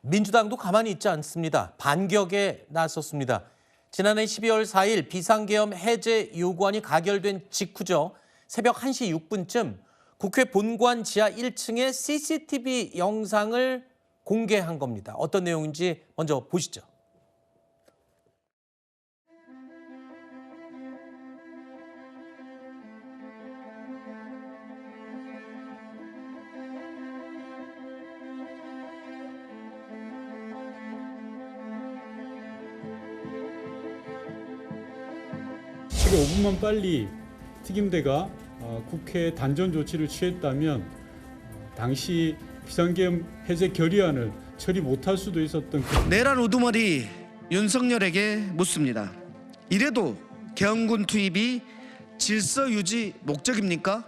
민주당도 가만히 있지 않습니다. 반격에 나섰습니다. 지난해 12월 4일 비상계엄 해제 요구안이 가결된 직후죠. 새벽 1시 6분쯤 국회 본관 지하 1층에 CCTV 영상을 공개한 겁니다. 어떤 내용인지 먼저 보시죠. 지금 5분만 빨리 특임대가 국회 단전 조치를 취했다면 당시 비상계엄 해제 결의안을 처리 못할 수도 있었던 내란 우두머리 윤석열에게 묻습니다. 이래도 계엄군 투입이 질서 유지 목적입니까?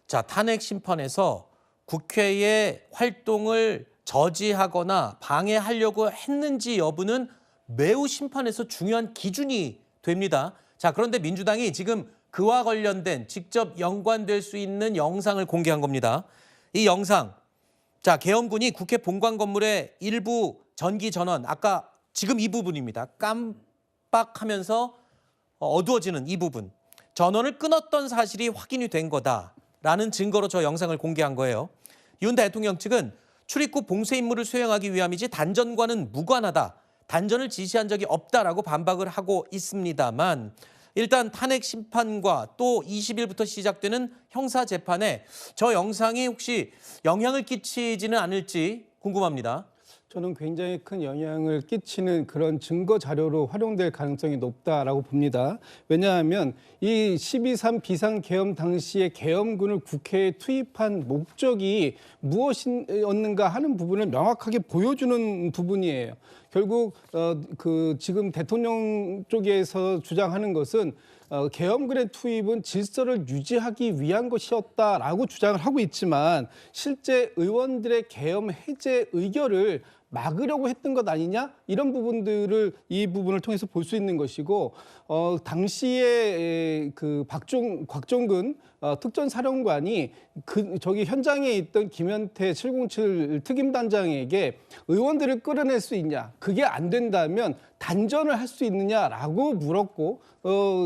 자, 탄핵 심판에서 국회의 활동을 저지하거나 방해하려고 했는지 여부는 매우 심판에서 중요한 기준이 됩니다. 자, 그런데 민주당이 지금 그와 관련된 직접 연관될 수 있는 영상을 공개한 겁니다. 이 영상, 자, 계엄군이 국회 본관 건물의 일부 전기 전원, 아까 지금 이 부분입니다. 깜빡하면서 어두워지는 이 부분. 전원을 끊었던 사실이 확인이 된 거다라는 증거로 저 영상을 공개한 거예요. 윤 대통령 측은 출입구 봉쇄 임무를 수행하기 위함이지 단전과는 무관하다. 단전을 지시한 적이 없다라고 반박을 하고 있습니다만 일단 탄핵 심판과 또 20일부터 시작되는 형사 재판에 저 영상이 혹시 영향을 끼치지는 않을지 궁금합니다. 저는 굉장히 큰 영향을 끼치는 그런 증거 자료로 활용될 가능성이 높다라고 봅니다. 왜냐하면 이 12.3 비상계엄 당시에 계엄군을 국회에 투입한 목적이 무엇이었는가 하는 부분을 명확하게 보여주는 부분이에요. 결국 지금 대통령 쪽에서 주장하는 것은 계엄군의 투입은 질서를 유지하기 위한 것이었다라고 주장을 하고 있지만 실제 의원들의 계엄 해제 의결을 막으려고 했던 것 아니냐 이런 부분들을 이 부분을 통해서 볼 수 있는 것이고 당시에 그 곽종근 특전사령관이 저기 현장에 있던 김현태 707 특임단장에게 의원들을 끌어낼 수 있냐 그게 안 된다면 단전을 할 수 있느냐라고 물었고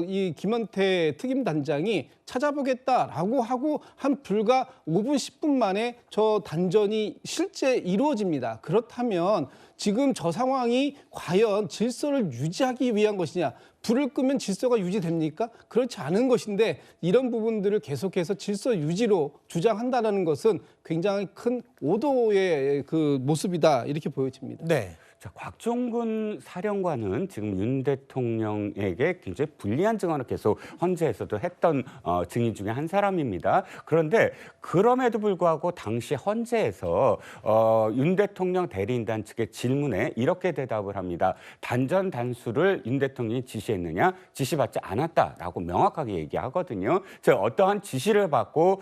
이 김현태 특임단장이 찾아보겠다라고 하고 한 불과 5분 10분 만에 저 단전이 실제 이루어집니다. 그렇다면 지금 저 상황이 과연 질서를 유지하기 위한 것이냐 불을 끄면 질서가 유지됩니까? 그렇지 않은 것인데 이런 부분들을 계속해서 질서 유지로 주장한다는 것은 굉장히 큰 오도의 그 모습이다 이렇게 보여집니다. 네. 자, 곽종근 사령관은 지금 윤 대통령에게 굉장히 불리한 증언을 계속 헌재에서도 했던 증인 중에 한 사람입니다. 그런데 그럼에도 불구하고 당시 헌재에서 윤 대통령 대리인단 측의 질문에 이렇게 대답을 합니다. 단전 단수를 윤 대통령이 지시했느냐? 지시받지 않았다라고 명확하게 얘기하거든요. 즉 어떠한 지시를 받고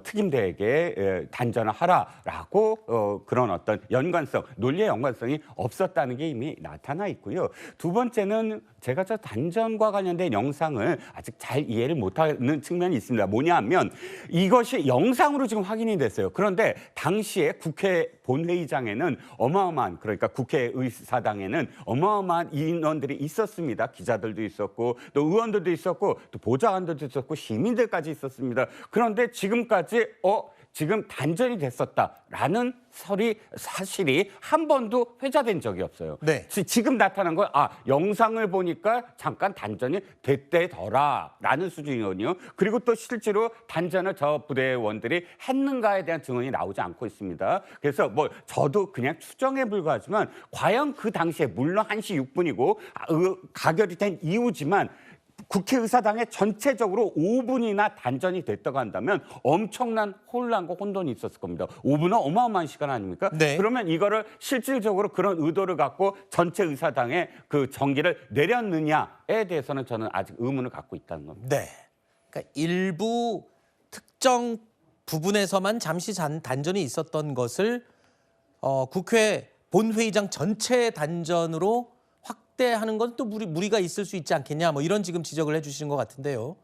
특임대에게 단전을 하라라고 그런 어떤 연관성, 논리의 연관성이 없었다는 게 이미 나타나 있고요. 두 번째는 제가 저 단전과 관련된 영상을 아직 잘 이해를 못하는 측면이 있습니다. 뭐냐면 이것이 영상으로 지금 확인이 됐어요. 그런데 당시에 국회 본회의장에는 어마어마한 그러니까 국회의사당에는 어마어마한 인원들이 있었습니다. 기자들도 있었고 또 의원들도 있었고 또 보좌관들도 있었고 시민들까지 있었습니다. 그런데 지금까지 지금 단전이 됐었다라는 사실이 한 번도 회자된 적이 없어요. 네. 지금 나타난 건 영상을 보니까 잠깐 단전이 됐대더라라는 수준이거든요. 그리고 또 실제로 단전을 저 부대원들이 했는가에 대한 증언이 나오지 않고 있습니다. 그래서 저도 그냥 추정에 불과하지만 과연 그 당시에 물론 1시 6분이고 가결이 된 이후지만 국회의사당에 전체적으로 5분이나 단전이 됐다고 한다면 엄청난 혼란과 혼돈이 있었을 겁니다. 5분은 어마어마한 시간 아닙니까? 네. 그러면 이거를 실질적으로 그런 의도를 갖고 전체 의사당에 그 전기를 내렸느냐에 대해서는 저는 아직 의문을 갖고 있다는 겁니다. 네. 그러니까 일부 특정 부분에서만 잠시 단전이 있었던 것을 국회 본회의장 전체 단전으로 확대하는 건 또 무리가 있을 수 있지 않겠냐 이런 지금 지적을 해주시는 것 같은데요.